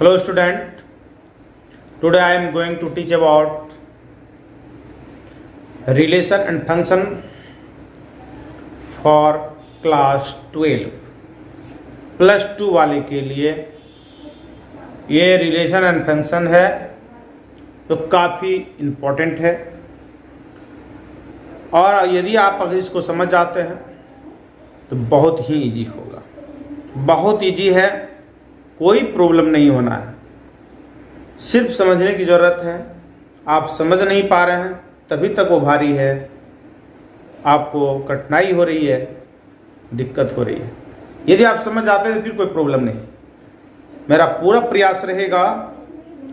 Hello student, today I am going to teach about relation and function for class 12 plus 2 वाले के लिए ये relation and function है जो काफ़ी इम्पोर्टेंट है। और यदि आप अगर इसको समझ जाते हैं तो बहुत ही इजी होगा, बहुत इजी है, कोई प्रॉब्लम नहीं होना है, सिर्फ समझने की ज़रूरत है। आप समझ नहीं पा रहे हैं तभी तक वो भारी है, आपको कठिनाई हो रही है, दिक्कत हो रही है। यदि आप समझ जाते हैं तो फिर कोई प्रॉब्लम नहीं। मेरा पूरा प्रयास रहेगा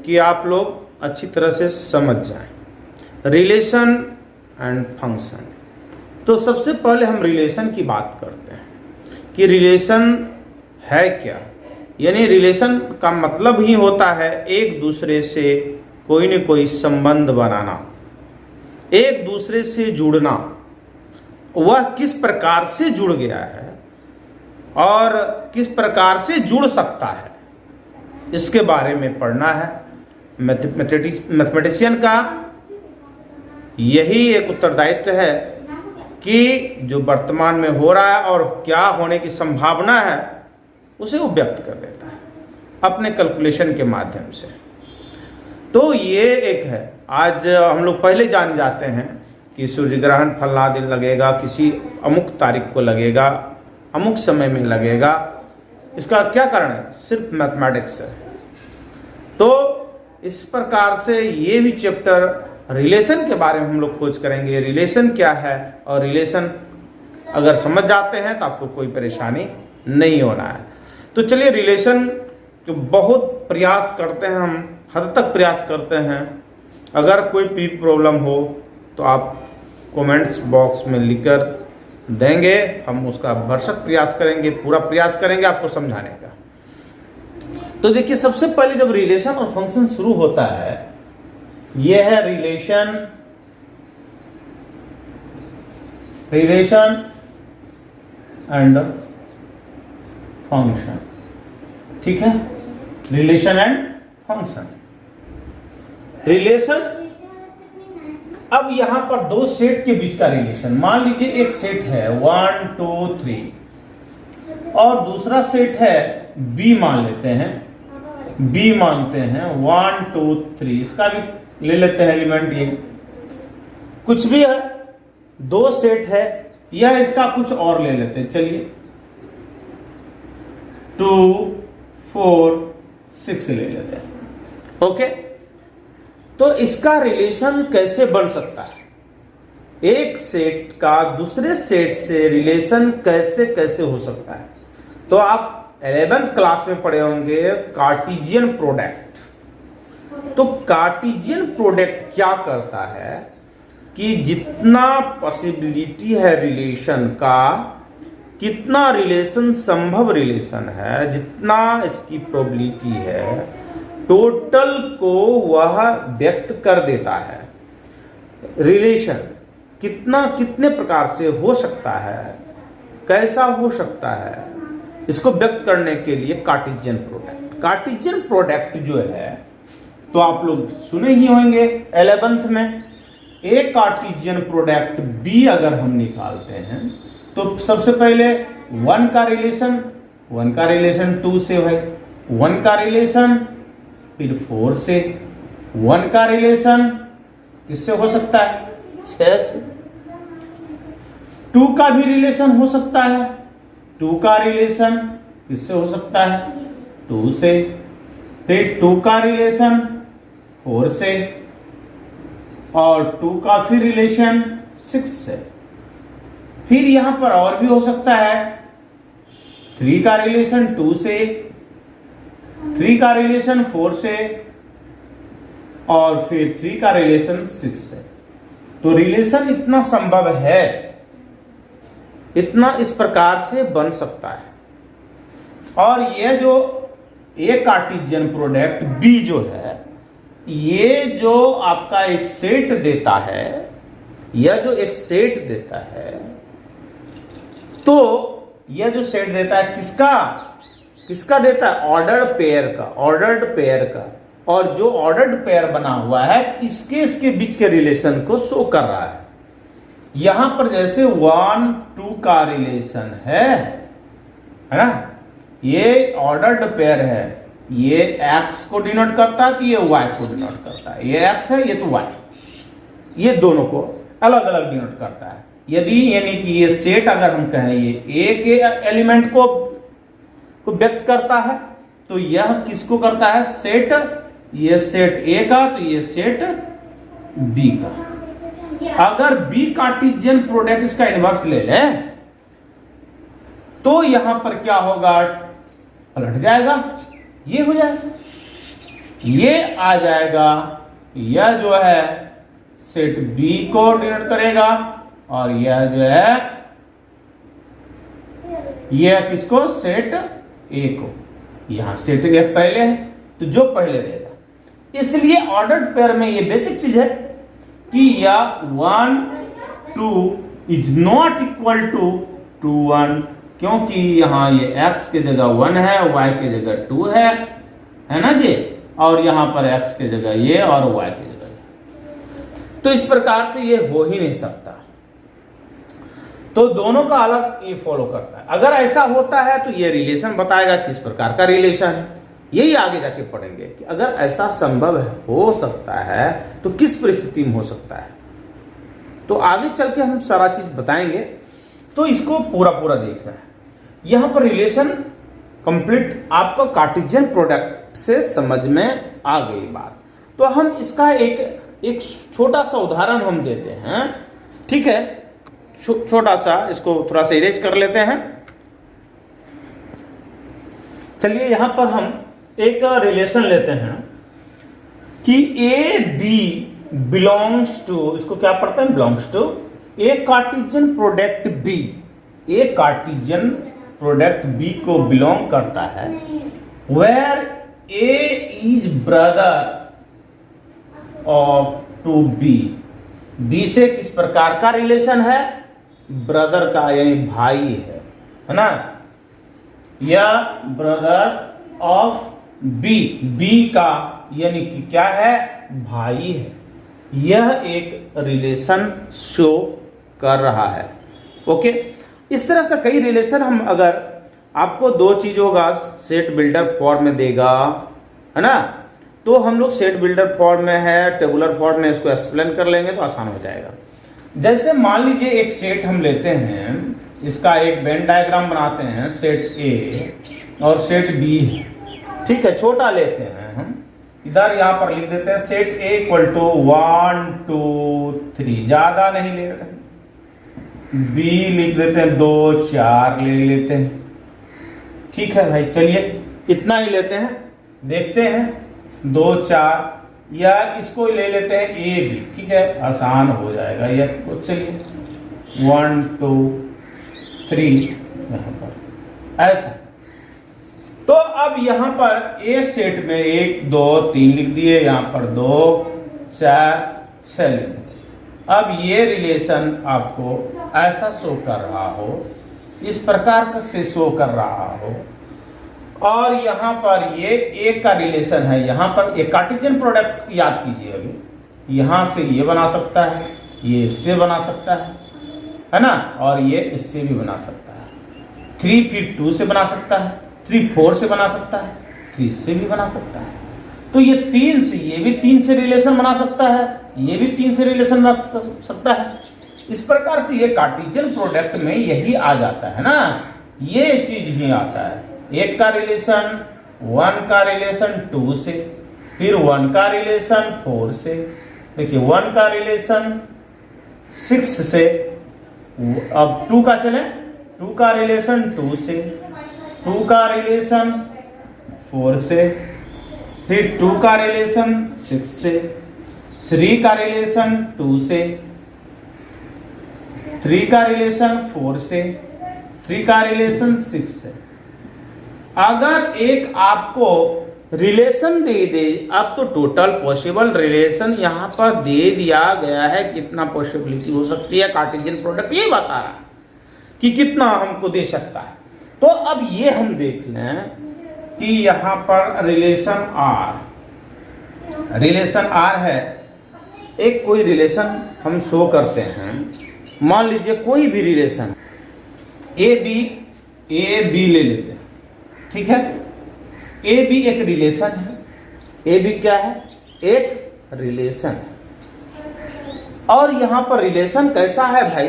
कि आप लोग अच्छी तरह से समझ जाएं। रिलेशन एंड फंक्शन, तो सबसे पहले हम रिलेशन की बात करते हैं कि रिलेशन है क्या। यानी रिलेशन का मतलब ही होता है एक दूसरे से कोई न कोई संबंध बनाना, एक दूसरे से जुड़ना। वह किस प्रकार से जुड़ गया है और किस प्रकार से जुड़ सकता है, इसके बारे में पढ़ना है। मैथमेटिशियन का यही एक उत्तरदायित्व है कि जो वर्तमान में हो रहा है और क्या होने की संभावना है उसे वो व्यक्त कर देता है अपने कैलकुलेशन के माध्यम से। तो ये एक है। आज हम लोग पहले जान जाते हैं कि सूर्य ग्रहण फलना दिन लगेगा, किसी अमुक तारीख को लगेगा, अमुक समय में लगेगा। इसका क्या कारण है? सिर्फ मैथमेटिक्स है। तो इस प्रकार से ये भी चैप्टर रिलेशन के बारे में हम लोग खोज करेंगे। रिलेशन क्या है और रिलेशन अगर समझ जाते हैं तो आपको कोई परेशानी नहीं होना है। तो चलिए, रिलेशन जो बहुत प्रयास करते हैं, हम हद तक प्रयास करते हैं। अगर कोई भी प्रॉब्लम हो तो आप कमेंट्स बॉक्स में लिखकर देंगे, हम उसका भरसक प्रयास करेंगे, पूरा प्रयास करेंगे आपको समझाने का। तो देखिए, सबसे पहले जब रिलेशन और फंक्शन शुरू होता है, यह है रिलेशन एंड फंक्शन। ठीक है, रिलेशन एंड फंक्शन। रिलेशन, अब यहां पर दो सेट के बीच का रिलेशन। मान लीजिए एक सेट है 1 2 3 और दूसरा सेट है बी, मान लेते हैं, बी मानते हैं 1 2 3। इसका भी ले लेते हैं एलिमेंट, ये कुछ भी है, दो सेट है, या इसका कुछ और ले लेते हैं। चलिए 2 4 6 ले लेते हैं। ओके, तो इसका रिलेशन कैसे बन सकता है? एक सेट का दूसरे सेट से रिलेशन कैसे कैसे हो सकता है? तो आप 11th क्लास में पढ़े होंगे कार्टेशियन प्रोडक्ट। तो कार्टेशियन प्रोडक्ट क्या करता है कि जितना पॉसिबिलिटी है रिलेशन का, कितना रिलेशन संभव रिलेशन है, जितना इसकी प्रोबेबिलिटी है, टोटल को वह व्यक्त कर देता है। रिलेशन कितने प्रकार से हो सकता है, कैसा हो सकता है, इसको व्यक्त करने के लिए कार्टेशियन प्रोडक्ट जो है, तो आप लोग सुने ही होंगे 11th में। एक कार्टेशियन प्रोडक्ट बी अगर हम निकालते हैं तो सबसे पहले 1 का रिलेशन 2 से है, 1 का रिलेशन, फिर 4 से, 1 का रिलेशन किससे हो सकता है? 6 से। 2 का भी रिलेशन हो सकता है, 2 का रिलेशन किससे हो सकता है? 2 से। फिर 2 का रिलेशन 4 से, और 2 का फिर रिलेशन 6 से। फिर यहां पर और भी हो सकता है, 3 का रिलेशन 2 से, 3 का रिलेशन 4 से, और फिर 3 का रिलेशन 6 से। तो रिलेशन इतना संभव है, इतना इस प्रकार से बन सकता है। और यह जो एक कार्टेशियन प्रोडक्ट बी जो है, ये जो आपका एक सेट देता है, यह जो एक सेट देता है, तो यह जो सेट देता है किसका? किसका देता है? ऑर्डर्ड पेयर का, ऑर्डर्ड पेयर का। और जो ऑर्डर्ड पेयर बना हुआ है इसके बीच के रिलेशन को शो कर रहा है। यहां पर जैसे 1 2 का रिलेशन है ना, ये ऑर्डर्ड पेयर है, ये x को डिनोट करता है तो ये y को डिनोट करता है, ये x है ये तो y, ये दोनों को अलग अलग डिनोट करता है। यदि यानी कि ये सेट अगर हम कहें ये a के एलिमेंट को व्यक्त करता है तो यह किसको करता है? सेट, ये सेट a का तो ये सेट b का। अगर b कार्टेशियन प्रोडक्ट इसका इनवर्स ले लें तो यहां पर क्या होगा? पलट जाएगा, ये हो जाएगा, ये आ जाएगा, यह जो है सेट B को डिनोट करेगा और यह जो है यह किसको? सेट A को। यहां सेट A पहले है तो जो पहले रहेगा। इसलिए ऑर्डर्ड पेयर में ये बेसिक चीज है कि यह 1 2 इज नॉट इक्वल टू 2 1, क्योंकि यहां ये x के जगह 1 है, y के जगह 2 है ना जी, और यहां पर x के जगह ये और y के जगह ये। तो इस प्रकार से ये हो ही नहीं सकता। तो दोनों का अलग ये फॉलो करता है। अगर ऐसा होता है तो ये रिलेशन बताएगा किस प्रकार का रिलेशन है, यही आगे जाके पढ़ेंगे कि अगर ऐसा संभव है, हो सकता है तो किस परिस्थिति में हो सकता है। तो आगे चल के हम सारा चीज बताएंगे, तो इसको पूरा देखना है। यहां पर रिलेशन कंप्लीट आपका कार्टेशियन प्रोडक्ट से समझ में आ गई बात। तो हम इसका एक छोटा सा उदाहरण हम देते हैं, ठीक है? छोटा सा, इसको थोड़ा सा इरेज कर लेते हैं। चलिए यहां पर हम एक रिलेशन लेते हैं कि ए बी बिलोंग्स टू, इसको क्या पढ़ते हैं? Belongs to A Cartesian product B. A Cartesian product B को बिलोंग करता है, where A is brother of to B. B से किस प्रकार का रिलेशन है? ब्रदर का, यानी भाई है ना, या ब्रदर ऑफ बी, बी का यानी कि क्या है? भाई है। यह एक रिलेशन शो कर रहा है। ओके, इस तरह का कई रिलेशन हम, अगर आपको दो चीजों का सेट बिल्डर फॉर्म में देगा, है ना, तो हम लोग सेट बिल्डर फॉर्म में है, टेबुलर फॉर्म में इसको एक्सप्लेन कर लेंगे तो आसान हो जाएगा। जैसे मान लीजिए एक सेट हम लेते हैं, इसका एक वेन डायग्राम बनाते हैं, सेट ए और सेट बी है, ठीक है? छोटा लेते हैं हम, इधर यहां पर लिख देते हैं सेट ए इक्वल टू 1 2 3, ज्यादा नहीं ले रहे, बी लिख देते हैं 2 4 ले लेते हैं, ठीक है भाई? चलिए इतना ही लेते हैं, देखते हैं 2 4, या इसको ले लेते हैं ए बी, ठीक है? आसान हो जाएगा ये। तो चलिए 1 2 3 यहां पर ऐसा। तो अब यहां पर ए सेट में 1 2 3 लिख दिए, यहां पर 2 4 6 लिख दिए। अब ये रिलेशन आपको ऐसा शो कर रहा हो, इस प्रकार से शो कर रहा हो, और यहां पर ये एक का रिलेशन है, यहां पर एक कार्टेशियन प्रोडक्ट याद कीजिए। अभी यहां से ये बना सकता है, ये इससे बना सकता है ना, और ये इससे भी बना सकता है। 3 फिर 2 से बना सकता है, 3 4 से बना सकता है, 3 से भी बना सकता है। तो ये 3 से, ये भी 3 से रिलेशन बना सकता है, ये भी 3 से रिलेशन बना सकता है। इस प्रकार से ये कार्टेशियन प्रोडक्ट में यही आ जाता है ना, ये चीज ही आता है। एक का रिलेशन 1 का रिलेशन 2 से, फिर 1 का रिलेशन 4 से, देखिए 1 का रिलेशन 6 से, अब 2 का चले, 2 का रिलेशन 2 से, 2 का रिलेशन 4 से, फिर 2 का रिलेशन 6 से, 3 का रिलेशन 2 से, 3 का रिलेशन 4 से, 3 का रिलेशन 6 से। अगर एक आपको रिलेशन दे, अब तो टोटल पॉसिबल रिलेशन यहां पर दे दिया गया है, कितना पॉसिबिलिटी हो सकती है कार्टेशियन प्रोडक्ट, ये बता रहा है कि कितना हमको दे सकता है। तो अब ये हम देख लें कि यहां पर रिलेशन आर है। एक कोई रिलेशन हम शो करते हैं, मान लीजिए कोई भी रिलेशन ए बी ले लेते हैं, ठीक है। ए बी एक रिलेशन है, ए बी क्या है, एक रिलेशन है। और यहां पर रिलेशन कैसा है भाई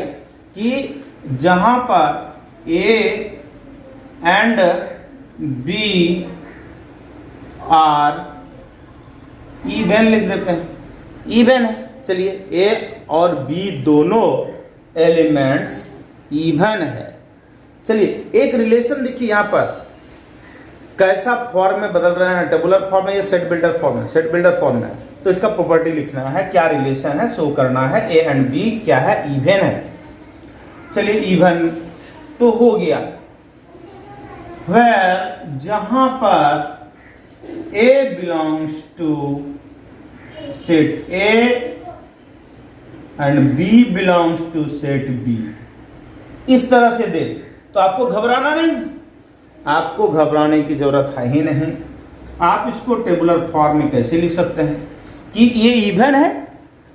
कि जहां पर A and B are even लिख देते हैं, इवन है। चलिए ए और बी दोनों एलिमेंट्स इवन है। चलिए एक रिलेशन देखिए यहां पर कैसा फॉर्म में बदल रहे हैं, टेबुलर फॉर्म में या सेट बिल्डर फॉर्म में, सेट बिल्डर फॉर्म में। तो इसका प्रॉपर्टी लिखना है, क्या रिलेशन है, शो करना है ए एंड बी क्या है, इवन है। चलिए इवन तो हो गया। वेयर जहां पर A belongs to set A and B belongs to set B, इस तरह से दे तो आपको घबराना नहीं, आपको घबराने की जरूरत है ही नहीं। आप इसको टेबुलर फॉर्म में कैसे लिख सकते हैं कि ये इवन है,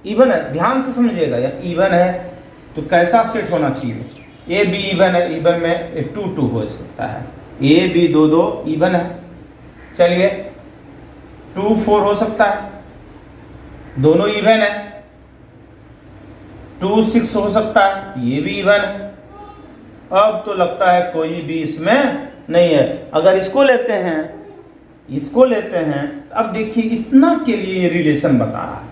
इवन है, ध्यान से समझिएगा, या इवन है तो कैसा सेट होना चाहिए, ए बी इवन है, इवन में 2 2 हो सकता है, ए बी 2 2 इवन है। चलिए 2 4 हो सकता है, दोनों इवन है। 2 6 हो सकता है, ये भी इवन है। अब तो लगता है कोई भी इसमें नहीं है। अगर इसको लेते हैं, इसको लेते हैं, अब देखिए इतना के लिए ये रिलेशन बता रहा है,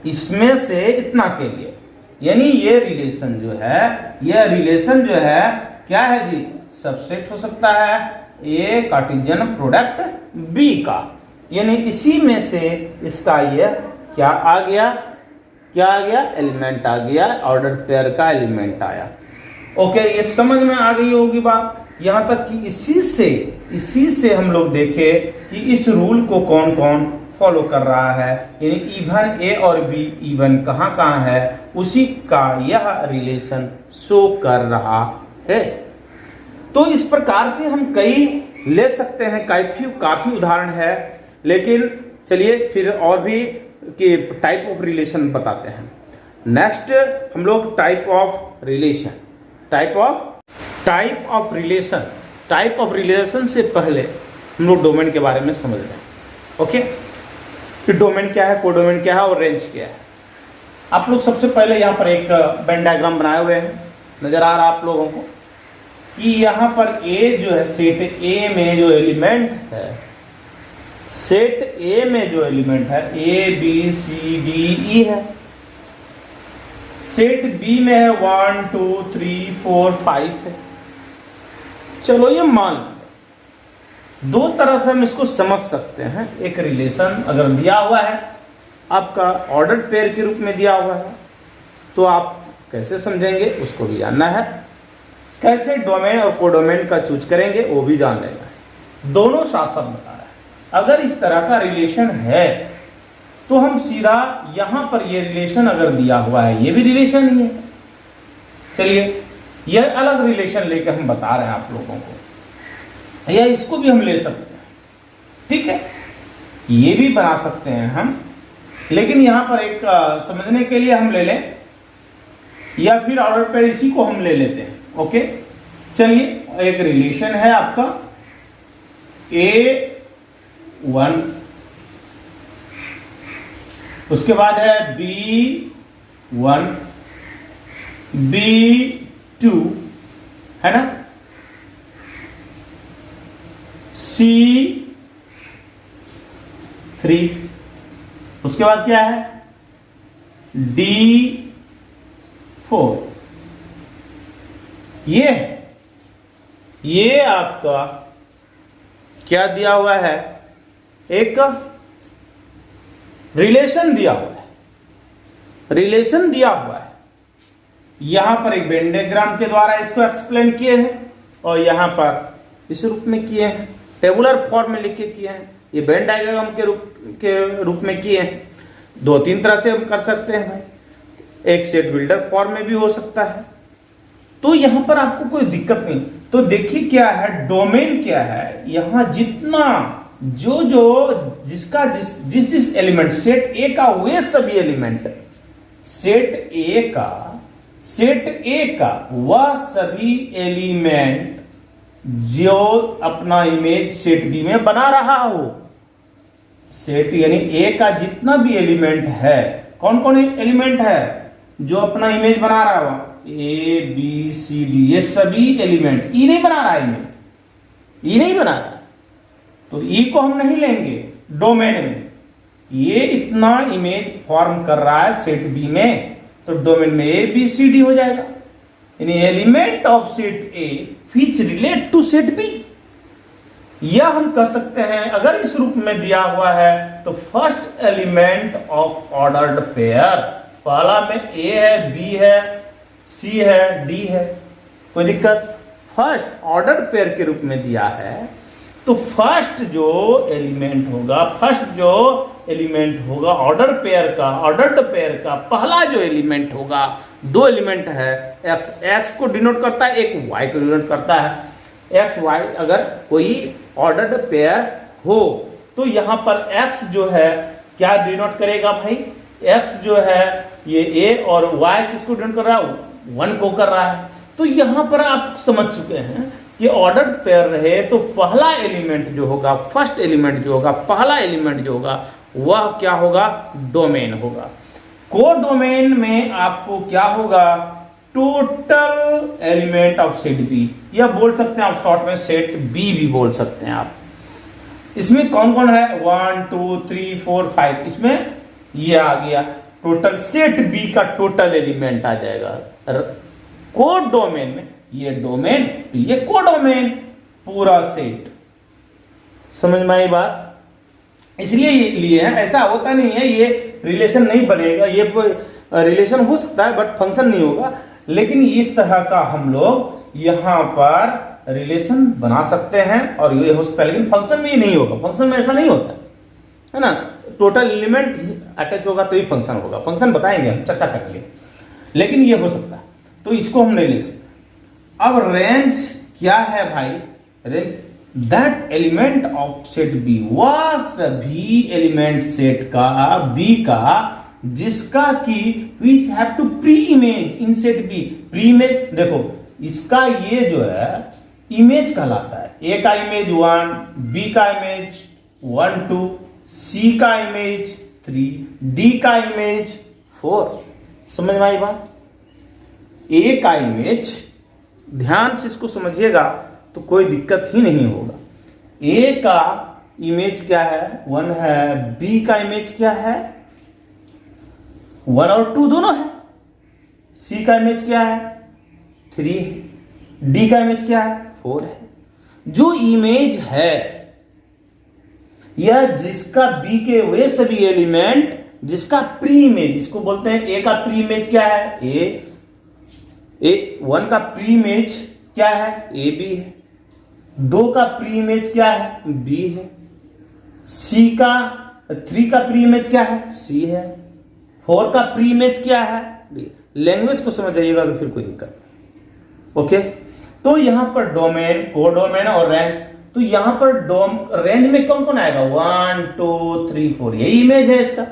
इसमें से इतना के लिए, यानी ये रिलेशन जो है, यह रिलेशन जो है क्या है जी, सबसेट हो सकता है ए कार्टेशियन प्रोडक्ट बी का, यानी इसी में से इसका ये क्या आ गया, क्या आ गया, एलिमेंट आ गया, ऑर्डर पेयर का एलिमेंट आया। ओके, ये समझ में आ गई होगी बात। यहां तक कि इसी से हम लोग देखे कि इस रूल को कौन कौन फॉलो कर रहा है, यानी इवन ए और बी इवन कहां कहां है, उसी का यह रिलेशन शो कर रहा है। तो इस प्रकार से हम कई ले सकते हैं, काफी उदाहरण है। लेकिन चलिए फिर और भी कि टाइप ऑफ रिलेशन बताते हैं। नेक्स्ट हम लोग टाइप ऑफ रिलेशन से पहले हम लोग डोमेन के बारे में समझ रहे हैं। ओके, कि डोमेन क्या है, कोडोमेन क्या है और रेंज क्या है। आप लोग सबसे पहले यहाँ पर एक वेन डायग्राम बनाए हुए हैं, नजर आ रहा आप लोगों को कि यहाँ पर ए जो है, सेट ए में जो एलिमेंट है, सेट ए में जो एलिमेंट है A B C D E है। सेट बी में है 1 2 3 4 5 है। चलो ये मान दो तरह से हम इसको समझ सकते हैं। एक रिलेशन अगर दिया हुआ है आपका ऑर्डर पेयर के रूप में दिया हुआ है, तो आप कैसे समझेंगे उसको भी जानना है। कैसे डोमेन और कोडोमेन का चूज करेंगे वो भी जान लेना है। दोनों साथ साथ बता रहा है। अगर इस तरह का रिलेशन है तो हम सीधा यहां पर ये रिलेशन अगर दिया हुआ है, ये भी रिलेशन ही है। चलिए यह अलग रिलेशन लेकर हम बता रहे हैं आप लोगों को, या इसको भी हम ले सकते हैं, ठीक है, ये भी बना सकते हैं हम। लेकिन यहां पर एक समझने के लिए हम ले लें, या फिर ऑर्डर पर इसी को हम ले लेते हैं। ओके, चलिए एक रिलेशन है आपका A1, उसके बाद है B1 B2 है ना, C3, उसके बाद क्या है D4। ये आपका क्या दिया हुआ है, एक रिलेशन दिया हुआ है, रिलेशन दिया हुआ है। यहां पर एक वेन डायग्राम के द्वारा इसको एक्सप्लेन किए हैं, और यहां पर इस रूप में किए हैं, टेबुलर फॉर्म में लिख के किए हैं, ये वेन डायग्राम के रूप में किए हैं। 2-3 तरह से हम कर सकते हैं भाई, एक सेट बिल्डर फॉर्म में भी हो सकता है। तो यहां पर आपको कोई दिक्कत नहीं। तो तो देखिए क्या है, डोमेन क्या है, यहां जितना जो जो जिसका जिस एलिमेंट सेट ए का वे सभी एलिमेंट सेट ए का वह सभी एलिमेंट जो अपना इमेज सेट बी में बना रहा हो। सेट यानी ए का जितना भी एलिमेंट है, कौन कौन एलिमेंट है जो अपना इमेज बना रहा हो, ए बी सी डी, ये सभी एलिमेंट, ई नहीं बना रहा है, इमेज ई नहीं बना रहा, तो ई को हम नहीं लेंगे डोमेन में। ये इतना इमेज फॉर्म कर रहा है सेट बी में, तो डोमेन में ए बी सी डी हो जाएगा, यानी element of set A which relate to set B. यह हम कह सकते हैं, अगर इस रूप में दिया हुआ है तो first element of ordered pair, पहला में ए है, बी है, सी है, डी है, कोई दिक्कत। फर्स्ट ऑर्डर्ड पेयर के रूप में दिया है, तो फर्स्ट जो एलिमेंट होगा ऑर्डर पेयर का, ऑर्डर्ड पेयर का पहला जो एलिमेंट होगा, दो एलिमेंट है, एक्स को डिनोट करता है, एक वाई को डिनोट करता है। एक्स वाई अगर कोई ऑर्डर्ड पेयर हो तो यहां पर एक्स जो है क्या डिनोट करेगा भाई, एक्स जो है ये ए और वाई किसको डिनोट कर रहा है, वन को कर रहा है। तो यहां पर आप समझ चुके हैं ये ऑर्डर्ड पेयर रहे तो पहला एलिमेंट जो होगा, फर्स्ट एलिमेंट जो होगा, पहला एलिमेंट जो होगा वह क्या होगा, डोमेन होगा। को डोमेन में आपको क्या होगा, total element of set B, या बोल सकते हैं आप शॉर्ट में सेट बी भी बोल सकते हैं आप। इसमें कौन कौन है, 1 2 3 4 5, इसमें ये आ गया टोटल सेट बी का टोटल एलिमेंट आ जाएगा। को डोमेन में ये डोमेन तो ये कोडोमेन, पूरा सेट। समझ में आई बात? इसलिए लिए है, ऐसा होता नहीं है ये रिलेशन नहीं बनेगा, ये रिलेशन हो सकता है बट फंक्शन नहीं होगा, लेकिन इस तरह का हम लोग यहां पर रिलेशन बना सकते हैं और ये हो सकता है, लेकिन फंक्शन में ये नहीं होगा। फंक्शन में ऐसा नहीं होता है ना, टोटल एलिमेंट अटैच होगा तो ही फंक्शन होगा। फंक्शन बताएंगे हम, चर्चा करेंगे, लेकिन ये हो सकता है, तो इसको हम नहीं ले सकते। अब रेंज क्या है भाई, range that element of set B, वह सभी एलिमेंट सेट का बी का जिसका की which have to preimage in set B. Preimage देखो, इसका ये जो है इमेज कहलाता है। ए का इमेज 1, बी का इमेज 1 2, सी का इमेज 3, डी का इमेज 4। समझ में आई बात? ए का इमेज, ध्यान से इसको समझिएगा तो कोई दिक्कत ही नहीं होगा। ए का इमेज क्या है, 1 है, बी का इमेज क्या है, 1 और 2 दोनों है, सी का इमेज क्या है, 3 है, डी का इमेज क्या है, 4 है। जो इमेज है यह जिसका बी के वे सभी एलिमेंट जिसका प्री इमेज, इसको बोलते हैं ए का प्री इमेज क्या है, ए 1 का प्री इमेज क्या है, ए बी है। 2 का प्री इमेज क्या है, बी है। सी का 3 का प्री इमेज क्या है, सी है। 4 का प्री इमेज क्या है, डी। लैंग्वेज को समझ जाइएगा तो फिर कोई दिक्कत नहीं। ओके, तो यहां पर डोमेन, कोडोमेन और रेंज, तो यहां पर रेंज में कौन कौन आएगा, 1 2 3 4, यही इमेज है इसका,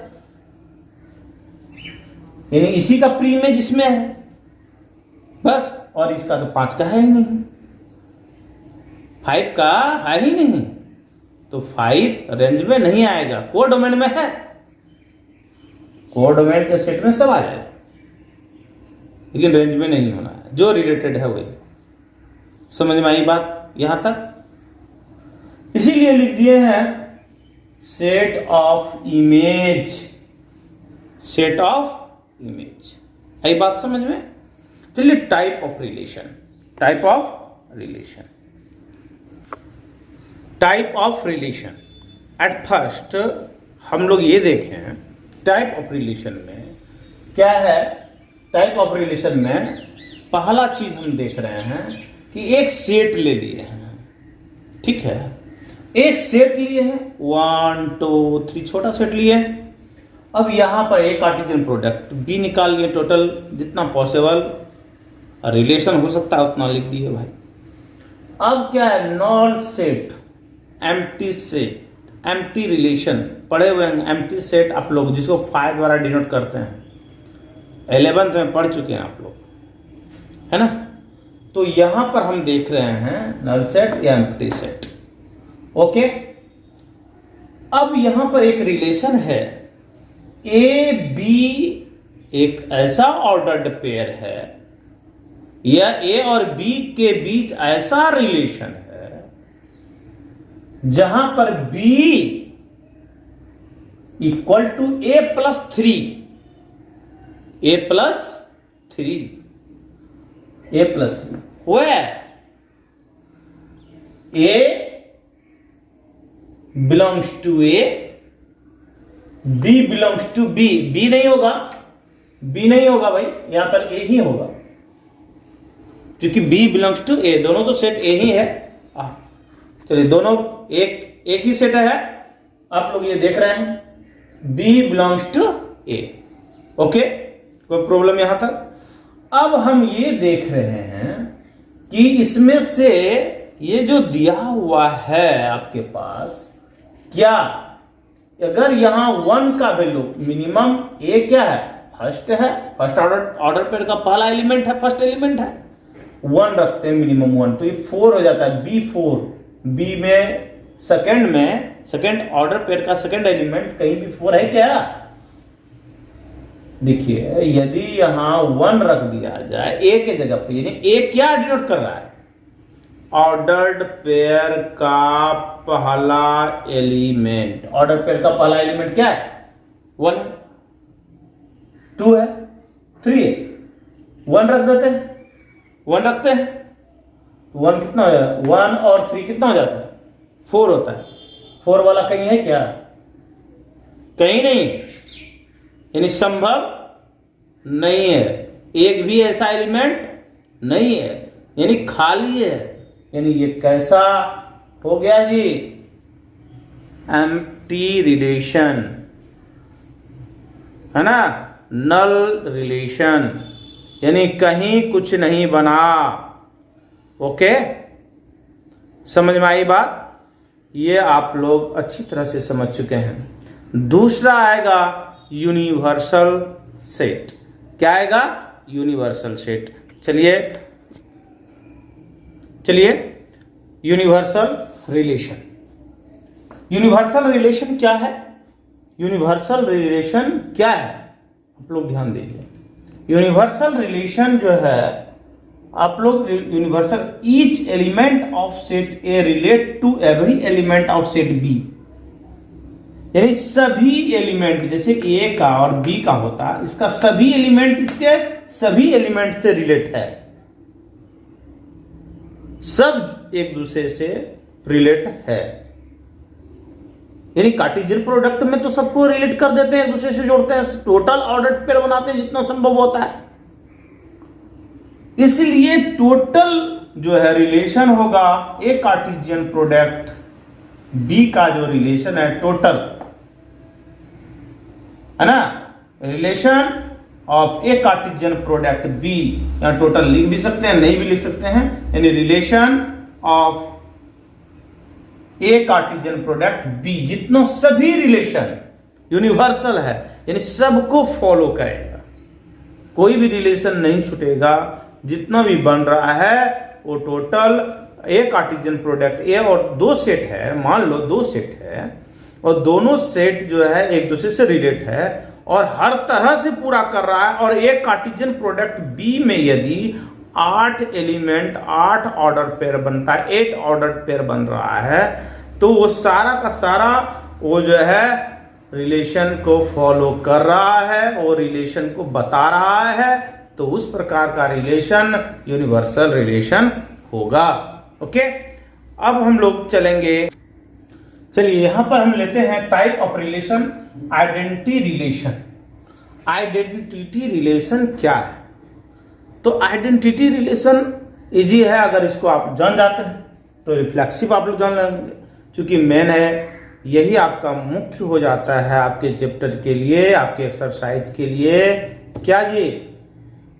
यानी इसी का प्री इमेज इसमें है बस, और इसका तो 5 का है ही नहीं, 5 का है ही नहीं, तो 5 रेंज में नहीं आएगा, कोडोमेन में है। कोडोमेन के सेट में सब आ जाएगा, लेकिन रेंज में नहीं होना है, जो रिलेटेड है वही। समझ में आई बात यहां तक? इसीलिए लिख दिए हैं set of image, set of image. आई बात समझ में? चलिए type of relation, type of relation, type of relation. At first हम लोग ये देखें टाइप ऑफ रिलेशन में क्या है। टाइप ऑफ रिलेशन में पहला चीज हम देख रहे हैं कि एक सेट ले लिए हैं, ठीक है, एक सेट लिए हैं, 1 2 3 छोटा सेट लिए हैं। अब यहां पर एक कार्टेशियन प्रोडक्ट बी निकाल लिए, टोटल जितना पॉसिबल रिलेशन हो सकता है उतना लिख दिए भाई। अब क्या है, knoll set, empty set, empty relation पढ़े हुए हैं। एम्प्टी सेट आप लोग जिसको फाइ द्वारा डिनोट करते हैं, 11th में पढ़ चुके हैं आप लोग, है ना। तो यहां पर हम देख रहे हैं नल सेट या एम्प्टी सेट। ओके, अब यहां पर एक रिलेशन है, ए बी एक ऐसा ऑर्डर्ड पेयर है, या ए और बी के बीच ऐसा रिलेशन है जहां पर B equal to A plus 3, A plus 3, A plus 3, where A belongs to A, B belongs to B, B नहीं होगा, B नहीं होगा भाई, यहां पर A ही होगा, क्योंकि B belongs to A, दोनों तो सेट A ही है। चलिए दोनों एक ही सेट है, आप लोग ये देख रहे हैं, B belongs to A। Okay, कोई प्रॉब्लम यहां तक। अब हम ये देख रहे हैं कि इसमें से ये जो दिया हुआ है आपके पास, क्या अगर यहां 1 का वैल्यू मिनिमम, ए क्या है, फर्स्ट है, फर्स्ट ऑर्डर पेयर का पहला एलिमेंट है, फर्स्ट एलिमेंट है, 1 रखते हैं मिनिमम 1, तो ये 4 हो जाता है, बी 4, बी में सेकंड ऑर्डर पेयर का सेकंड एलिमेंट कहीं भी 4 है क्या। देखिए यदि यहां 1 रख दिया जाए ए के जगह पे, यानी ए क्या डिनोट कर रहा है, ऑर्डर्ड पेयर का पहला एलिमेंट, ऑर्डर पेयर का पहला एलिमेंट क्या है, 1 है, 2 है, 3 है, 1 रख देते हैं, 1 रखते हैं, 1 कितना हो जाता है, 1 और 3 कितना हो जाता है, 4 होता है। 4 वाला कहीं है क्या, कहीं नहीं, यानी संभव नहीं है, एक भी ऐसा एलिमेंट नहीं है, यानी खाली है, यानी ये कैसा हो गया जी, एम्प्टी रिलेशन, है ना, नल रिलेशन, यानी कहीं कुछ नहीं बना। ओके, समझ में आई बात, ये आप लोग अच्छी तरह से समझ चुके हैं। दूसरा आएगा यूनिवर्सल सेट, क्या आएगा, यूनिवर्सल सेट। चलिए यूनिवर्सल रिलेशन, यूनिवर्सल रिलेशन क्या है, यूनिवर्सल रिलेशन क्या है, आप लोग ध्यान दीजिए। यूनिवर्सल रिलेशन जो है, आप लोग universal, each element of set A relate to every element of set B, यानी सभी एलिमेंट, जैसे ए का और बी का होता है, इसका सभी एलिमेंट इसके सभी एलिमेंट से रिलेट है, सब एक दूसरे से रिलेट है, यानी कार्टेशियन प्रोडक्ट में तो सबको रिलेट कर देते हैं, एक दूसरे से जोड़ते हैं, टोटल ऑर्डर्ड पेयर बनाते हैं जितना संभव होता है। इसलिए टोटल जो है रिलेशन होगा, ए कार्टेशियन प्रोडक्ट बी का जो रिलेशन है टोटल, है ना, relation of A Cartesian product B, यहां टोटल लिख भी सकते हैं, नहीं भी लिख सकते हैं, यानी relation of A Cartesian product B, जितना सभी रिलेशन यूनिवर्सल है, यानी सबको फॉलो करेगा, कोई भी रिलेशन नहीं छूटेगा, जितना भी बन रहा है वो टोटल ए कार्टेशियन प्रोडक्ट, ए और 2 सेट है, मान लो 2 सेट है, और दोनों सेट जो है एक दूसरे से रिलेट है और हर तरह से पूरा कर रहा है, और एक कार्टेशियन प्रोडक्ट बी में यदि 8 एलिमेंट 8 ऑर्डर पेयर बनता है, 8 ऑर्डर पेयर बन रहा है, तो वो सारा का सारा वो जो है रिलेशन को फॉलो कर रहा है, वो रिलेशन को बता रहा है, तो उस प्रकार का रिलेशन यूनिवर्सल रिलेशन होगा। ओके, अब हम लोग चलेंगे, चलिए यहां पर हम लेते हैं type of relation, identity relation. Identity relation क्या है, तो आइडेंटिटी रिलेशन इजी है, अगर इसको आप जान जाते हैं तो रिफ्लेक्सिव आप लोग जान लेंगे, क्योंकि मेन है, यही आपका मुख्य हो जाता है आपके चैप्टर के लिए, आपके एक्सरसाइज के लिए, क्या जी,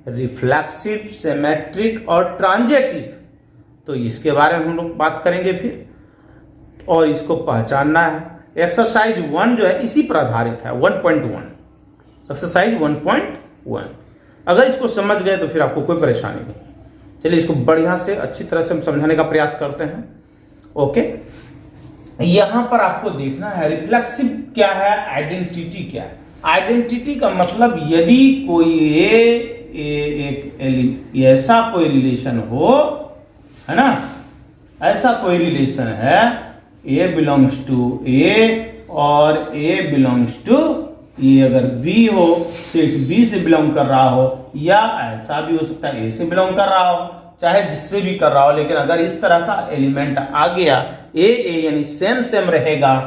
रिफ्लेक्सिव, सिमेट्रिक और ट्रांजिटिव। तो इसके बारे में हम लोग बात करेंगे फिर, और इसको पहचानना है। एक्सरसाइज 1 जो है इसी पर आधारित है, 1.1, एक्सरसाइज 1.1। अगर इसको समझ गए तो फिर आपको कोई परेशानी नहीं। चलिए इसको बढ़िया से अच्छी तरह से हम समझाने का प्रयास करते हैं। ओके, यहां पर आपको देखना है रिफ्लेक्सिव क्या है, आइडेंटिटी क्या है। आइडेंटिटी का मतलब यदि कोई एक ऐसा कोई रिलेशन हो, है ना, ऐसा कोई रिलेशन है, A बिलोंग्स टू A और A बिलोंग्स टू E, अगर B हो, सेट B से बिलोंग कर रहा हो, या ऐसा भी हो सकता है A से बिलोंग कर रहा हो, चाहे जिससे भी कर रहा हो, लेकिन अगर इस तरह का एलिमेंट आ गया, A यानी सेम सेम रहेगा,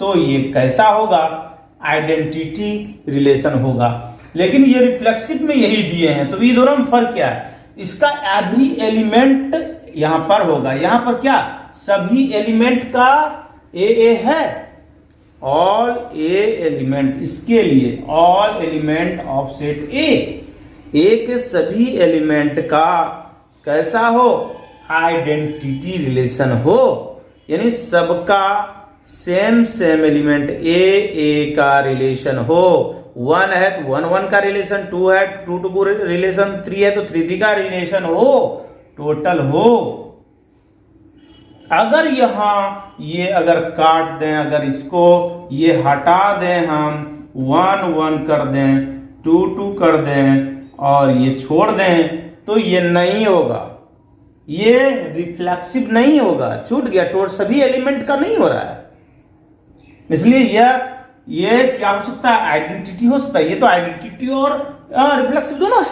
तो ये कैसा होगा, आइडेंटिटी रिलेशन होगा। लेकिन ये रिफ्लेक्सिव में यही दिए हैं, तो ये दोनों में फर्क क्या है, इसका एवरी एलिमेंट यहां पर होगा, यहां पर क्या, सभी एलिमेंट का ए है, ऑल ए एलिमेंट, इसके लिए ऑल एलिमेंट ऑफ सेट ए के सभी एलिमेंट का कैसा हो, आइडेंटिटी रिलेशन हो, यानी सबका सेम सेम एलिमेंट ए का रिलेशन हो। 1 है तो 1 1 का रिलेशन, 2 है 2 2 रिलेशन, 3 है तो 3 3 का रिलेशन हो, टोटल हो। अगर यहां ये अगर काट दें, अगर इसको ये हटा दें, हम 1 1 कर दें, 2 2 कर दें और ये छोड़ दें, तो ये नहीं होगा, ये रिफ्लेक्सिव नहीं होगा, छूट गया, टोटल सभी एलिमेंट का नहीं हो रहा है। इसलिए ये क्या हो सकता है, आइडेंटिटी हो सकता है। ये तो आइडेंटिटी और रिफ्लेक्सिव दोनों है,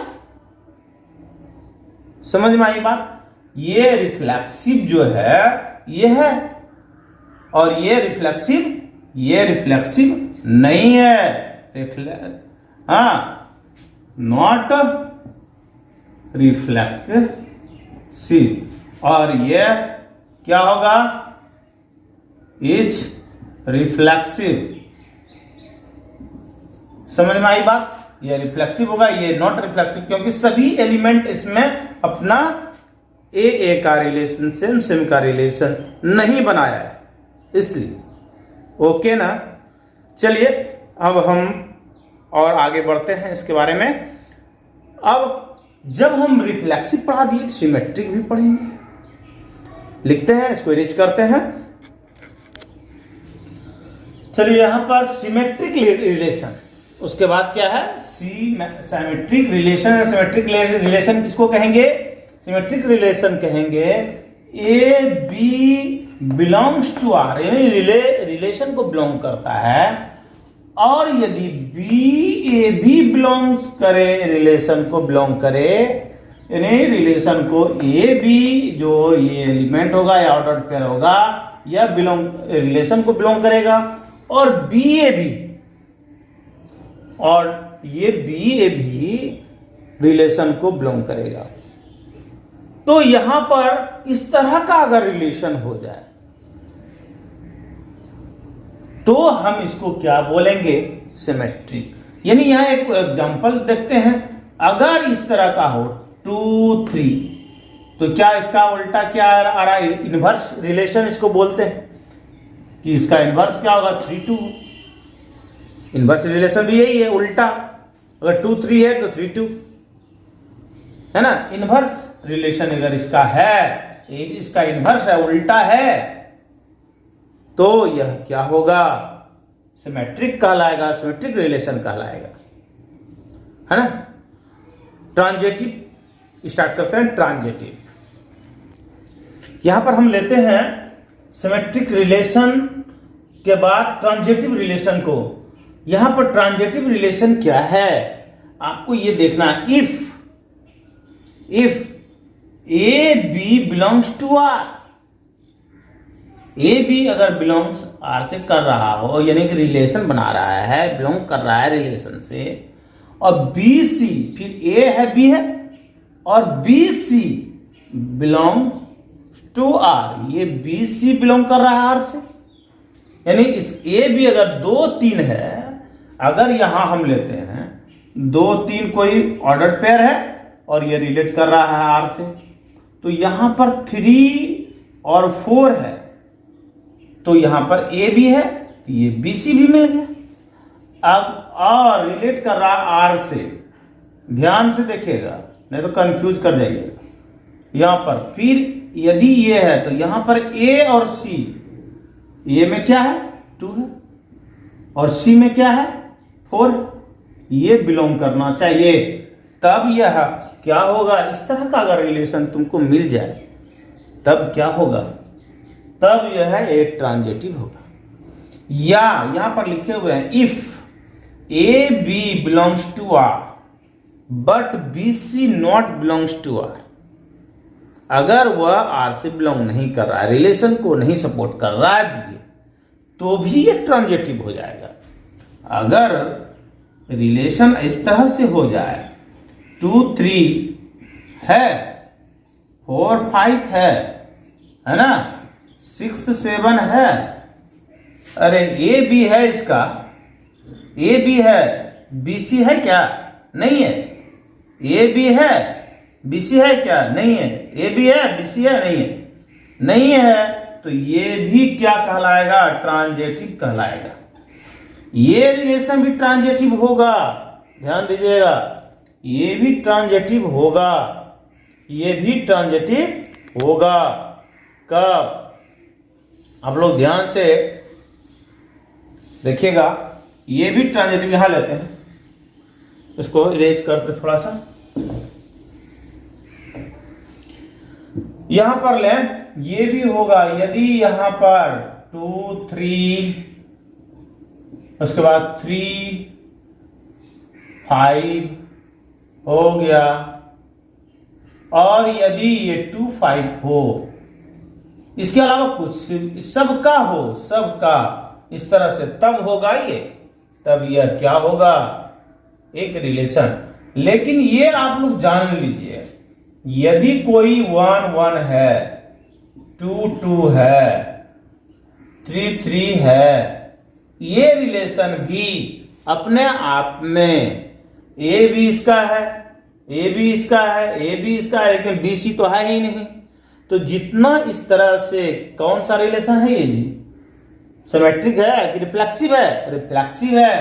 समझ में आई बात। ये रिफ्लेक्सिव जो है ये है, और ये रिफ्लेक्सिव नहीं है, नॉट रिफ्लेक्सिव। और ये क्या होगा, इज रिफ्लेक्सिव। समझ में आई बात, ये रिफ्लेक्सिव होगा, ये नॉट रिफ्लेक्सिव, क्योंकि सभी एलिमेंट इसमें अपना ए का रिलेशन, सेम सेम का रिलेशन नहीं बनाया है, इसलिए। ओके ना, चलिए अब हम और आगे बढ़ते हैं इसके बारे में। अब जब हम रिफ्लेक्सिव पढ़ा दिए तो सिमेट्रिक भी पढ़ेंगे। लिखते हैं, इसको इरेज करते हैं। चलिए यहां पर सिमेट्रिक रिलेशन, उसके बाद क्या है, सिमेट्रिक रिलेशन। सिमेट्रिक रिलेशन किसको कहेंगे, सिमेट्रिक रिलेशन कहेंगे A B belongs to R, यानी रिलेशन को बिलोंग करता है, और यदि बी ए भी बिलोंग्स करे, रिलेशन को बिलोंग करे, यानी रिलेशन को ए बी जो ये एलिमेंट होगा या ऑर्डर पेयर होगा, या रिलेशन को बिलोंग करेगा, और बी ए भी, और ये बी ए भी रिलेशन को बिलोंग करेगा। तो यहां पर इस तरह का अगर रिलेशन हो जाए तो हम इसको क्या बोलेंगे, सिमेट्रिक। यानी यहां एक एग्जांपल देखते हैं, अगर इस तरह का हो 2 3, तो क्या इसका उल्टा क्या आ रहा है, इनवर्स रिलेशन इसको बोलते हैं, कि इसका इनवर्स क्या होगा, 3 2। इनवर्स रिलेशन भी यही है, उल्टा, अगर 2 3 है तो 3 2, है ना। इनवर्स रिलेशन अगर इसका है, इसका इनवर्स है, उल्टा है, तो यह क्या होगा, सिमेट्रिक कहलाएगा, सिमेट्रिक रिलेशन कहलाएगा, है ना। ट्रांजिटिव स्टार्ट करते हैं, ट्रांजिटिव। यहां पर हम लेते हैं सिमेट्रिक रिलेशन के बाद ट्रांजिटिव रिलेशन को। यहां पर ट्रांजिटिव रिलेशन क्या है, आपको ये देखना है, if A B belongs to R, A B अगर बिलोंग्स आर से कर रहा हो, यानी कि रिलेशन बना रहा है, बिलोंग कर रहा है रिलेशन से, और बी सी, फिर ए है बी है, और B C belong to R, ये बी सी बिलोंग कर रहा है आर से, यानी इस ए बी अगर 2 3 है, अगर यहां हम लेते हैं 2 3 कोई ऑर्डर पेयर है और ये रिलेट कर रहा है आर से, तो यहां पर 3 और 4 है, तो यहां पर ए भी है, तो ये बी सी भी मिल गया। अब और रिलेट कर रहा आर से, ध्यान से देखिएगा नहीं तो कंफ्यूज कर जाइएगा। यहां पर फिर यदि ये है तो यहां पर ए और सी, ए में क्या है 2 है और सी में क्या है 4, ये बिलोंग करना चाहिए। तब यह क्या होगा, इस तरह का अगर रिलेशन तुमको मिल जाए तब क्या होगा, तब यह एक ट्रांजिटिव होगा। या यहां पर लिखे हुए हैं if A B belongs to R but B C not belongs to R, अगर वह आर से बिलोंग नहीं कर रहा है, रिलेशन को नहीं सपोर्ट कर रहा है बी, तो भी ये ट्रांजिटिव हो जाएगा। अगर रिलेशन इस तरह से हो जाए 2 3 है, 4 5 है ना, 6 7 है, अरे ए बी है, इसका ए बी है, बी सी है क्या, नहीं है, ए बी है, बी सी है क्या, नहीं है, ए बी है, बी सी है, नहीं है, नहीं है, तो ये भी क्या कहलाएगा, ट्रांजिटिव कहलाएगा। ये रिलेशन भी ट्रांजिटिव होगा, ध्यान दीजिएगा, ये भी ट्रांजिटिव होगा, ये भी ट्रांजिटिव होगा। कब, आप लोग ध्यान से देखिएगा, ये भी ट्रांजिटिव, यहां लेते हैं, इसको इरेज करते थोड़ा सा, यहां पर लें, ये भी होगा यदि यहां पर 2 3, उसके बाद 3 5 हो गया, और यदि ये 2 5 हो, इसके अलावा कुछ सबका हो, सबका इस तरह से, तब होगा ये, तब यह क्या होगा, एक रिलेशन। लेकिन ये आप लोग जान लीजिए, यदि कोई 1 1 है, 2 2 है, 3 3 है, ये रिलेशन भी अपने आप में ए भी इसका है, ए भी इसका है, ए भी इसका है, लेकिन बी सी तो है ही नहीं। तो जितना इस तरह से, कौन सा रिलेशन है ये जी, सिमेट्रिक है कि रिफ्लेक्सिव है, रिफ्लेक्सिव है।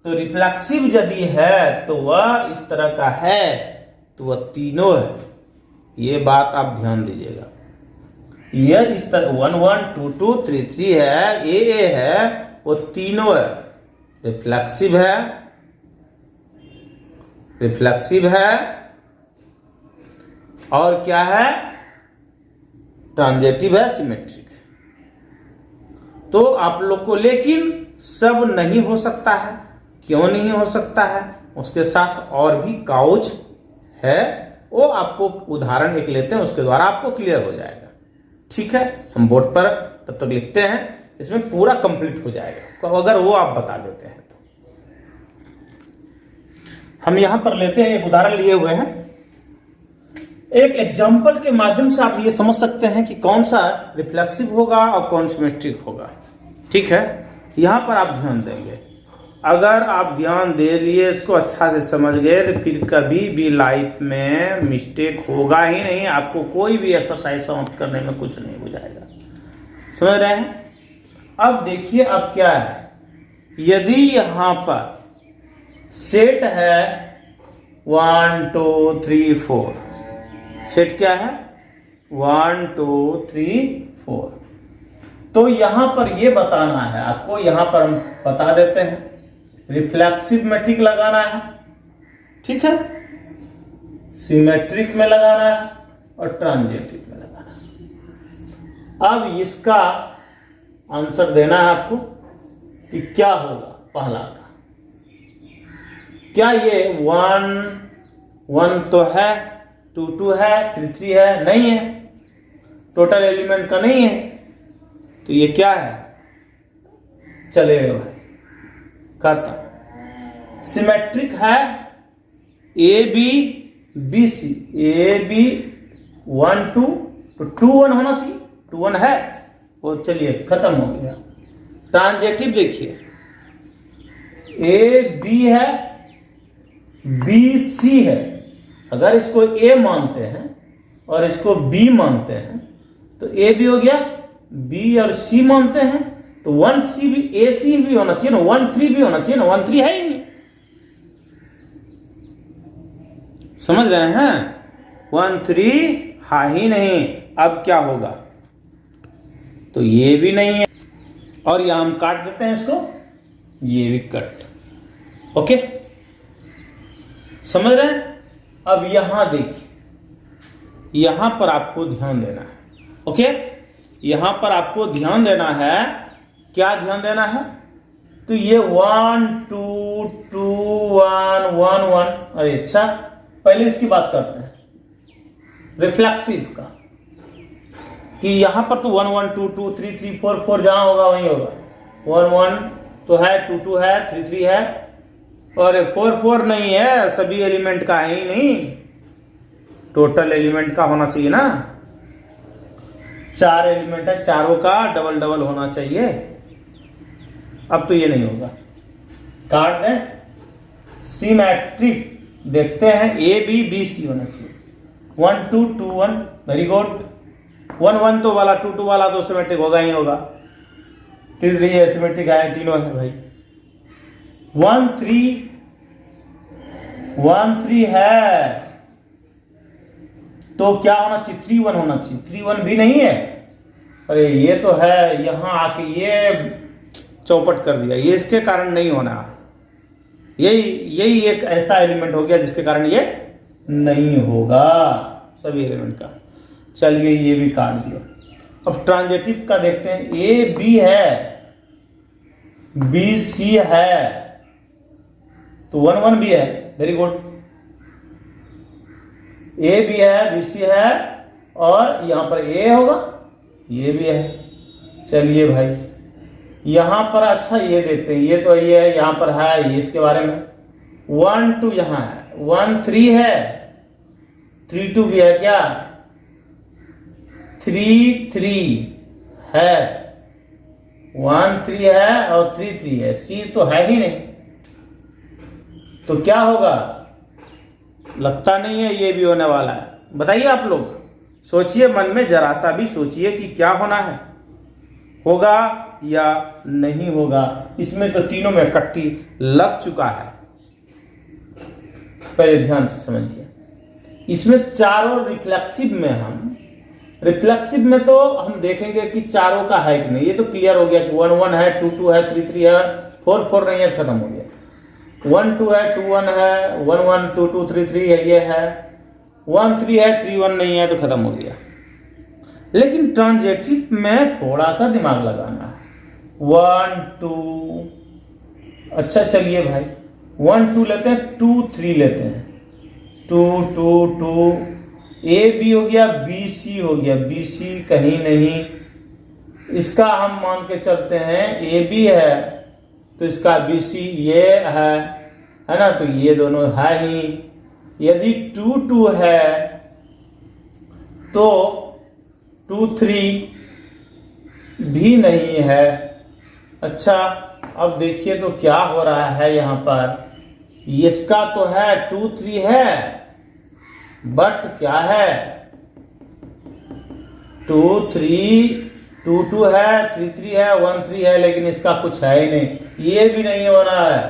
तो रिफ्लेक्सिव यदि है तो वह इस तरह का है, तो वह तीनों है, ये बात आप ध्यान दीजिएगा। यह इस तरह 1 1 2 2 3 3 है, ए है, वो तीनों है, रिफ्लेक्सिव है, रिफ्लेक्सिव है, और क्या है, ट्रांजिटिव है, सिमेट्रिक। तो आप लोग को, लेकिन सब नहीं हो सकता है, क्यों नहीं हो सकता है, उसके साथ और भी काउच है, वो आपको उदाहरण एक लेते हैं, उसके द्वारा आपको क्लियर हो जाएगा। ठीक है, हम बोर्ड पर तब तक लिखते हैं, इसमें पूरा कंप्लीट हो जाएगा, अगर वो आप बता देते हैं तो। हम यहां पर लेते हैं, एक उदाहरण लिए हुए हैं, एक एग्जाम्पल के माध्यम से आप ये समझ सकते हैं कि कौन सा रिफ्लेक्सिव होगा और कौन सिमेट्रिक होगा। ठीक है, यहां पर आप ध्यान देंगे, अगर आप ध्यान दे लिए, इसको अच्छा से समझ गए, तो फिर कभी भी लाइफ में मिस्टेक होगा ही नहीं, आपको कोई भी एक्सरसाइज समाप्त करने में कुछ नहीं बुझाएगा। समझ रहे हैं? अब देखिए, अब क्या है, यदि यहां पर सेट है 1 2 3 4, सेट क्या है 1 2 3 4, तो यहां पर ये बताना है आपको, यहां पर हम बता देते हैं, रिफ्लेक्सिव में टिक लगाना है, ठीक है, सिमेट्रिक में लगाना है और ट्रांजिटिव में लगाना है। अब इसका आंसर देना है आपको कि क्या होगा। पहला का क्या, ये 1 1 तो है, 2 2 है, 3 3 है, नहीं है, टोटल एलिमेंट का नहीं है, तो ये क्या है, चलेगा भाई, खत्म। सिमेट्रिक है, A B B C, A B 1 2, तो 2 1 होना चाहिए, 2 1 है, वो चलिए खत्म हो गया। ट्रांजिटिव देखिए, ए बी है, बी सी है, अगर इसको ए मानते हैं और इसको बी मानते हैं, तो ए भी हो गया, बी और सी मानते हैं, तो 1C भी, ए सी भी होना चाहिए ना, 1 3 भी होना चाहिए ना, 1 3 है ही नहीं। समझ रहे हैं? 1 3 है ही नहीं। अब क्या होगा? तो ये भी नहीं है, और यहां हम काट देते हैं इसको, ये भी कट। ओके, समझ रहे हैं? अब यहां देखिए, यहां पर आपको ध्यान देना है। ओके, यहां पर आपको ध्यान देना है। क्या ध्यान देना है? तो ये 1 2 2 1 1 1। अरे अच्छा, पहले इसकी बात करते हैं रिफ्लेक्सिव का, कि यहां पर तो 1 1 2 2 3 3 4 4 जहां होगा वहीं होगा। 1 1 तो है, 2 2 है, 3 3 है, और 4 4 नहीं है, सभी एलिमेंट का है ही नहीं, टोटल एलिमेंट का होना चाहिए ना। 4 एलिमेंट है, चारों का डबल डबल होना चाहिए। अब तो ये नहीं होगा, काट दें। सिमेट्रिक देखते हैं, ए बी बी सी होना चाहिए। 1 2 2 1, वेरी गुड। 1 1 तो वाला, 2 2 वाला तो सिमेट्रिक होगा ही होगा। 3 3 सिमेट्रिक है, तीनों है भाई। 1 3 है, तो क्या होना चाहिए? 3 1 होना चाहिए। 3 1 भी नहीं है, अरे ये तो है, यहां आके ये चौपट कर दिया, ये इसके कारण नहीं होना। यही एक ऐसा एलिमेंट हो गया जिसके कारण ये नहीं होगा सभी एलिमेंट का। चलिए ये भी काट दिया। अब ट्रांजिटिव का देखते हैं। ए बी है, बी सी है, तो 1 1 भी है, वेरी गुड। ए भी है, बी सी है, और यहां पर ए होगा, ये भी है। चलिए भाई, यहां पर अच्छा ये देखते हैं, ये तो ये है, यहां पर है ये, इसके बारे में 1 2 यहां है, 1 3 है, 3 2 भी है क्या? 3 3 है, 1 3 है और 3 3 है, सी तो है ही नहीं, तो क्या होगा? लगता नहीं है ये भी होने वाला है। बताइए आप लोग, सोचिए मन में, जरा सा भी सोचिए कि क्या होना है, होगा या नहीं होगा। इसमें तो तीनों में कट्टी लग चुका है। पहले ध्यान से समझिए, इसमें चारों रिफ्लेक्सिव में तो हम देखेंगे कि चारों का है कि नहीं। ये तो क्लियर हो गया कि 1 1 है, 2 2 है, 3 3 है, 4 4 नहीं है, खत्म हो गया। 1 2 है, 2 1 है, 1 1 2 2 3 3 है, ये है। 1 3 है, 3 1 नहीं है, तो खत्म हो गया। लेकिन ट्रांजिटिव में थोड़ा सा दिमाग लगाना है। 1 2, अच्छा चलिए भाई, 1 2 लेते हैं, 2 3 लेते हैं, 2 2 2, ए बी हो गया, बी सी हो गया, बी सी कहीं नहीं, इसका हम मान के चलते हैं ए बी है, तो इसका बी सी ये है ना, तो ये दोनों है ही। यदि 2 2 है तो 2 3 भी नहीं है। अच्छा, अब देखिए तो क्या हो रहा है यहां पर, इसका तो है 2 3 है, बट क्या है, 2 3 2 2 है, 3 3 है, 1 3 है, लेकिन इसका कुछ है ही नहीं। ये भी नहीं होना है,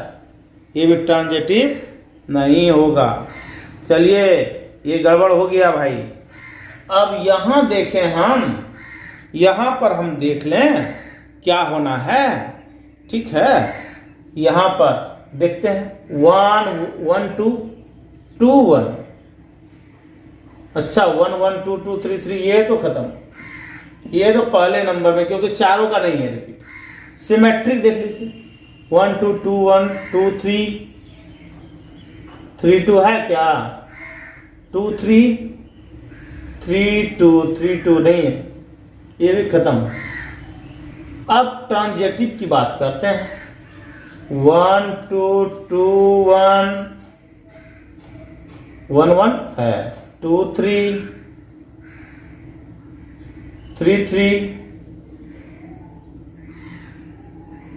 ये भी ट्रांजिटिव नहीं होगा। चलिए, ये गड़बड़ हो गया भाई। अब यहां देखें हम, यहां पर हम देख लें क्या होना है। ठीक है, यहां पर देखते हैं 1 1 2 2 1, अच्छा 1 1 2 2 3 3, ये तो खत्म, ये तो पहले नंबर में, क्योंकि चारों का नहीं है रिपीट। सिमेट्रिक देख लीजिए, 1 2 2 1 2 3 3 2 है क्या, 2 3 3 2 3 2 नहीं है, ये भी खत्म। अब ट्रांजिटिव की बात करते हैं। 1 2 2 1 1 1 है, 2 3 3 3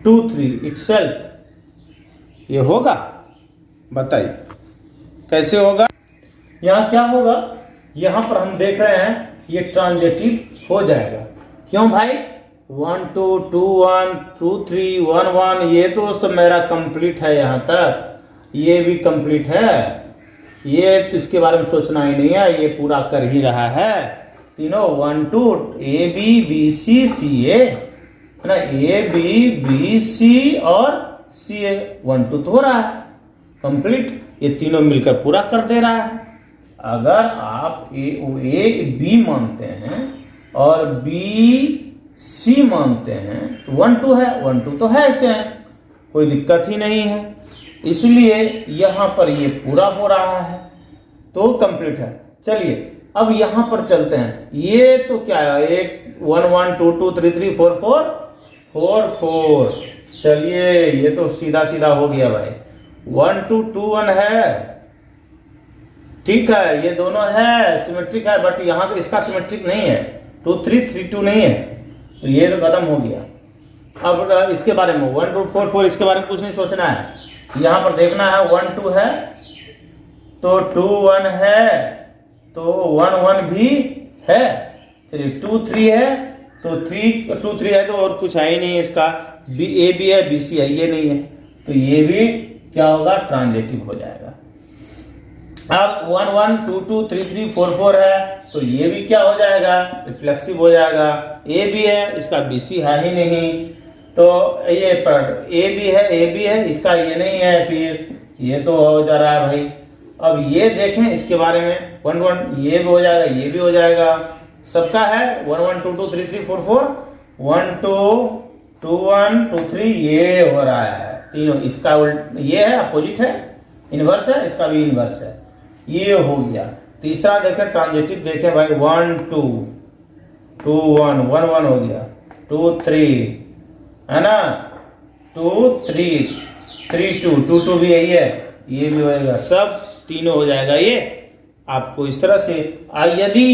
2 3 इटसेल्फ, ये होगा? बताइए कैसे होगा। यहां क्या होगा, यहां पर हम देख रहे हैं ये ट्रांजिटिव हो जाएगा। क्यों भाई? 1 2 2 1 2 3 1 1 ये तो सब मेरा कंप्लीट है, यहां तक ये भी कंप्लीट है, ये तो इसके बारे में सोचना ही नहीं है, ये पूरा कर ही रहा है। तीनों 1 2 ए बी बी सी सी ए है ना, ए बी बी सी और सी ए 1 2 तो हो रहा है कंप्लीट, ये तीनों मिलकर पूरा कर दे रहा है। अगर आप ए बी मानते हैं और बी सी मानते हैं तो 1 2 है, 1 2 तो है ऐसे, कोई दिक्कत ही नहीं है, इसलिए यहां पर ये पूरा हो रहा है तो कंप्लीट है। चलिए अब यहां पर चलते हैं, ये तो क्या है, एक 1 1 2 2 3 3 4 4 4 4, चलिए ये तो सीधा सीधा हो गया भाई। 1 2 2 1 है, ठीक है, ये दोनों है सिमेट्रिक है, बट यहाँ पे इसका सिमेट्रिक नहीं है, 2 3 3 2 नहीं है, तो ये तो खत्म हो गया। अब इसके बारे में 1 2 4 4 इसके बारे में कुछ नहीं सोचना है, यहाँ पर देखना है 1 2 है तो 2 1 है तो 1 1 भी है, चलिए 2 3 है तो 2 3 है तो और कुछ है ही नहीं है, इसका बी ए बी है बी सी है, ये नहीं है, तो ये भी क्या होगा, ट्रांजिटिव हो जाएगा। अब 1 1 2 2 3 3 4 4 है तो ये भी क्या हो जाएगा, रिफ्लेक्सिव हो जाएगा। ए बी है, इसका बी सी है ही नहीं, तो ये पर ए बी है इसका ये नहीं है, फिर ये तो हो जा रहा है भाई। अब ये देखें इसके बारे में 1 1 ये भी हो जाएगा, ये भी हो जाएगा, सबका है 1 1 2 2 3 3 4 4 1 2 2 1 2 3 ये हो रहा है तीनों, इसका उल्ट ये है, अपोजिट है, इनवर्स है, इसका भी इनवर्स है, ये हो गया। तीसरा देखें ट्रांजिटिव देखें भाई, 1 2 2 1 1 1 हो गया, 2 3 है ना, 2 3 3 2 2 2 भी यही है, ये भी होएगा, सब तीनों हो जाएगा। ये आपको इस तरह से यदि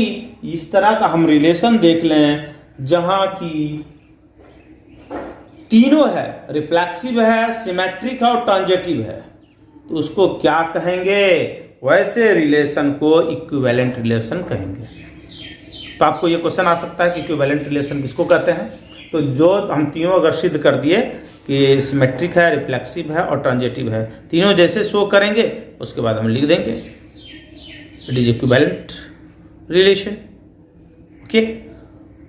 इस तरह का हम रिलेशन देख लें जहां की तीनों है, रिफ्लेक्सिव है, सिमेट्रिक है और ट्रांजिटिव है, तो उसको क्या कहेंगे, वैसे रिलेशन को इक्विवेलेंट रिलेशन कहेंगे। तो आपको ये क्वेश्चन आ सकता है कि इक्विवेलेंट रिलेशन किसको कहते हैं, तो जो हम तीनों अगर सिद्ध कर दिए कि सिमेट्रिक है, रिफ्लेक्सिव है और ट्रांजिटिव है, तीनों जैसे शो करेंगे उसके बाद हम लिख देंगे it is equivalent relation. Okay,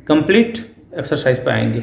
complete exercise पे आएंगे।